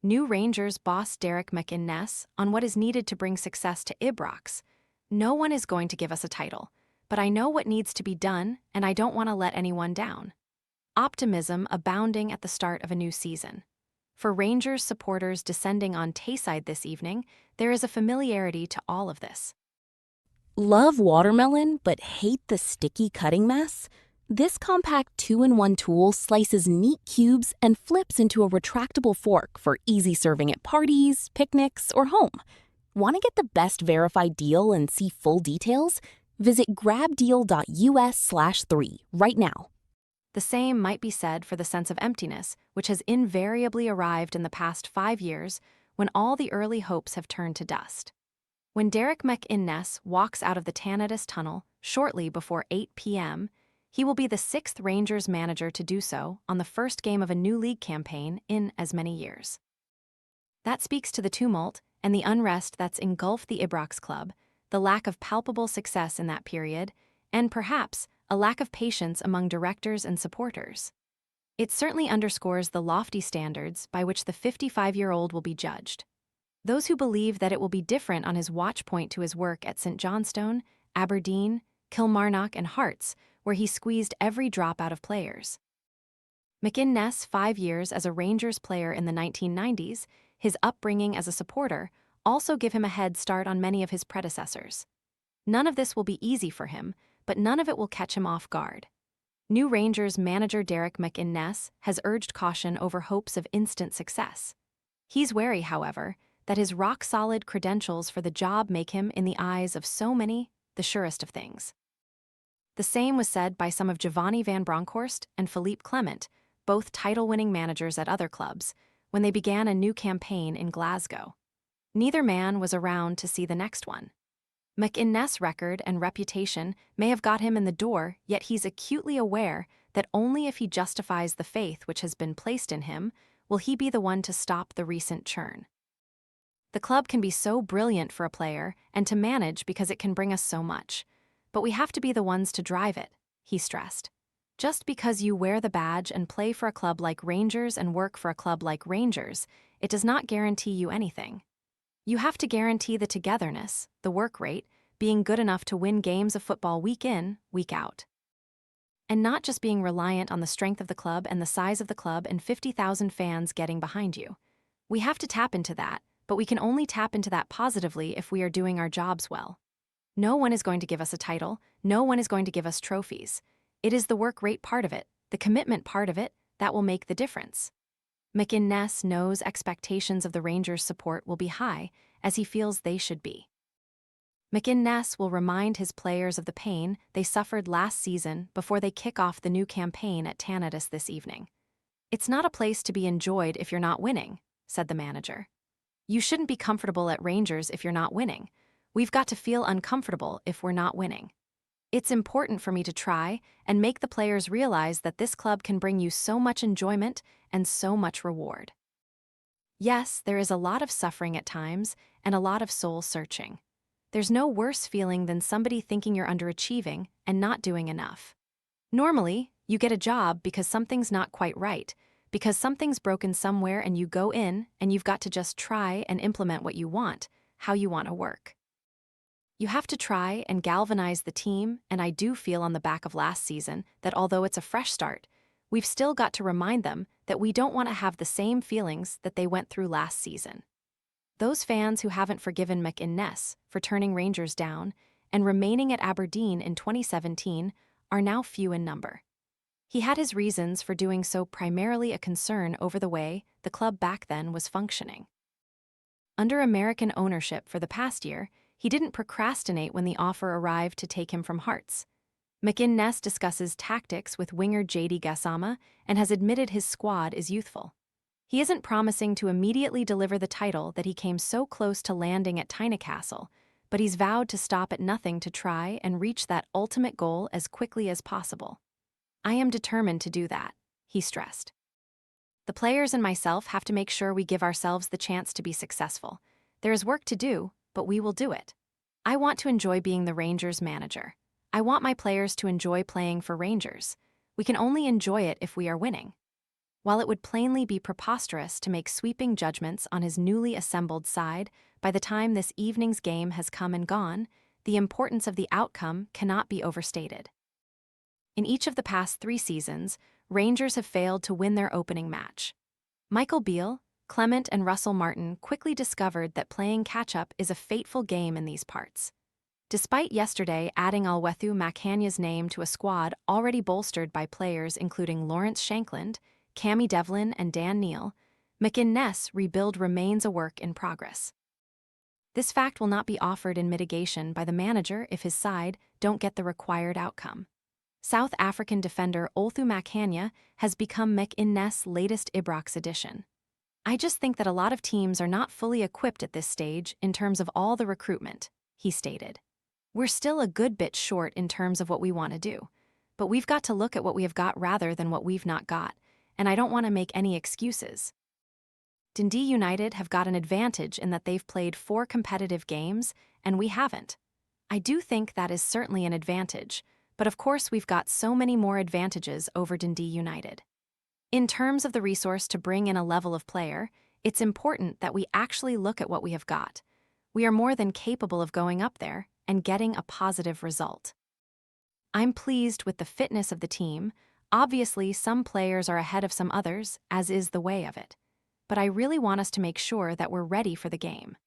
new Rangers boss Derek McInnes on what is needed to bring success to Ibrox. No one is going to give us a title, but I know what needs to be done, and I don't want to let anyone down. Optimism abounding at the start of a new season. For Rangers supporters descending on Tayside this evening, there is a familiarity to all of this. Love watermelon but hate the sticky cutting mess? This compact 2-in-1 tool slices neat cubes and flips into a retractable fork for easy serving at parties, picnics, or home. Want to get the best verified deal and see full details? Visit grabdeal.us/3 right now. The same might be said for the sense of emptiness, which has invariably arrived in the past 5 years when all the early hopes have turned to dust. When Derek McInnes walks out of the Tayside tunnel shortly before 8 p.m., he will be the 6th Rangers manager to do so on the first game of a new league campaign in as many years. That speaks to the tumult and the unrest that's engulfed the Ibrox club, the lack of palpable success in that period, and perhaps a lack of patience among directors and supporters. It certainly underscores the lofty standards by which the 55-year-old will be judged. Those who believe that it will be different on his watch point to his work at St Johnstone, Aberdeen, Kilmarnock, and Hearts, where he squeezed every drop out of players. McInnes' 5 years as a Rangers player in the 1990s, his upbringing as a supporter, also give him a head start on many of his predecessors. None of this will be easy for him, but none of it will catch him off guard. New Rangers manager Derek McInnes has urged caution over hopes of instant success. He's wary, however, that his rock-solid credentials for the job make him, in the eyes of so many, the surest of things. The same was said by some of Giovanni van Bronckhorst and Philippe Clement, both title-winning managers at other clubs, when they began a new campaign in Glasgow. Neither man was around to see the next one. McInnes' record and reputation may have got him in the door, yet he's acutely aware that only if he justifies the faith which has been placed in him will he be the one to stop the recent churn. The club can be so brilliant for a player and to manage because it can bring us so much, but we have to be the ones to drive it, he stressed. Just because you wear the badge and play for a club like Rangers and work for a club like Rangers, it does not guarantee you anything. You have to guarantee the togetherness, the work rate, being good enough to win games of football week in, week out. And not just being reliant on the strength of the club and the size of the club and 50,000 fans getting behind you. We have to tap into that, but we can only tap into that positively if we are doing our jobs well. No one is going to give us a title, no one is going to give us trophies. It is the work rate part of it, the commitment part of it, that will make the difference. McInnes knows expectations of the Rangers' support will be high, as he feels they should be. McInnes will remind his players of the pain they suffered last season before they kick off the new campaign at Tayside this evening. It's not a place to be enjoyed if you're not winning, said the manager. You shouldn't be comfortable at Rangers if you're not winning. We've got to feel uncomfortable if we're not winning. It's important for me to try and make the players realize that this club can bring you so much enjoyment and so much reward. Yes, there is a lot of suffering at times and a lot of soul searching. There's no worse feeling than somebody thinking you're underachieving and not doing enough. Normally, you get a job because something's not quite right, because something's broken somewhere and you go in and you've got to just try and implement what you want, how you want to work. You have to try and galvanize the team, and I do feel on the back of last season that although it's a fresh start, we've still got to remind them that we don't want to have the same feelings that they went through last season. Those fans who haven't forgiven McInnes for turning Rangers down and remaining at Aberdeen in 2017 are now few in number. He had his reasons for doing so, primarily a concern over the way the club back then was functioning. Under American ownership for the past year, he didn't procrastinate when the offer arrived to take him from Hearts. McInnes discusses tactics with winger JD Gassama and has admitted his squad is youthful. He isn't promising to immediately deliver the title that he came so close to landing at Tynecastle, but he's vowed to stop at nothing to try and reach that ultimate goal as quickly as possible. I am determined to do that, he stressed. The players and myself have to make sure we give ourselves the chance to be successful. There is work to do, but we will do it. I want to enjoy being the Rangers manager. I want my players to enjoy playing for Rangers. We can only enjoy it if we are winning. While it would plainly be preposterous to make sweeping judgments on his newly assembled side, by the time this evening's game has come and gone, the importance of the outcome cannot be overstated. In each of the past 3 seasons, Rangers have failed to win their opening match. Michael Beale, Clement and Russell Martin quickly discovered that playing catch-up is a fateful game in these parts. Despite yesterday adding Olwethu McInnes's name to a squad already bolstered by players including Lawrence Shankland, Cammy Devlin and Dan Neal, McInnes' rebuild remains a work in progress. This fact will not be offered in mitigation by the manager if his side don't get the required outcome. South African defender Olwethu McInnes has become McInnes' latest Ibrox addition. I just think that a lot of teams are not fully equipped at this stage in terms of all the recruitment, he stated. We're still a good bit short in terms of what we want to do, but we've got to look at what we have got rather than what we've not got, and I don't want to make any excuses. Dundee United have got an advantage in that they've played 4 competitive games, and we haven't. I do think that is certainly an advantage, but of course we've got so many more advantages over Dundee United. In terms of the resource to bring in a level of player, it's important that we actually look at what we have got. We are more than capable of going up there and getting a positive result. I'm pleased with the fitness of the team. Obviously, some players are ahead of some others, as is the way of it. But I really want us to make sure that we're ready for the game.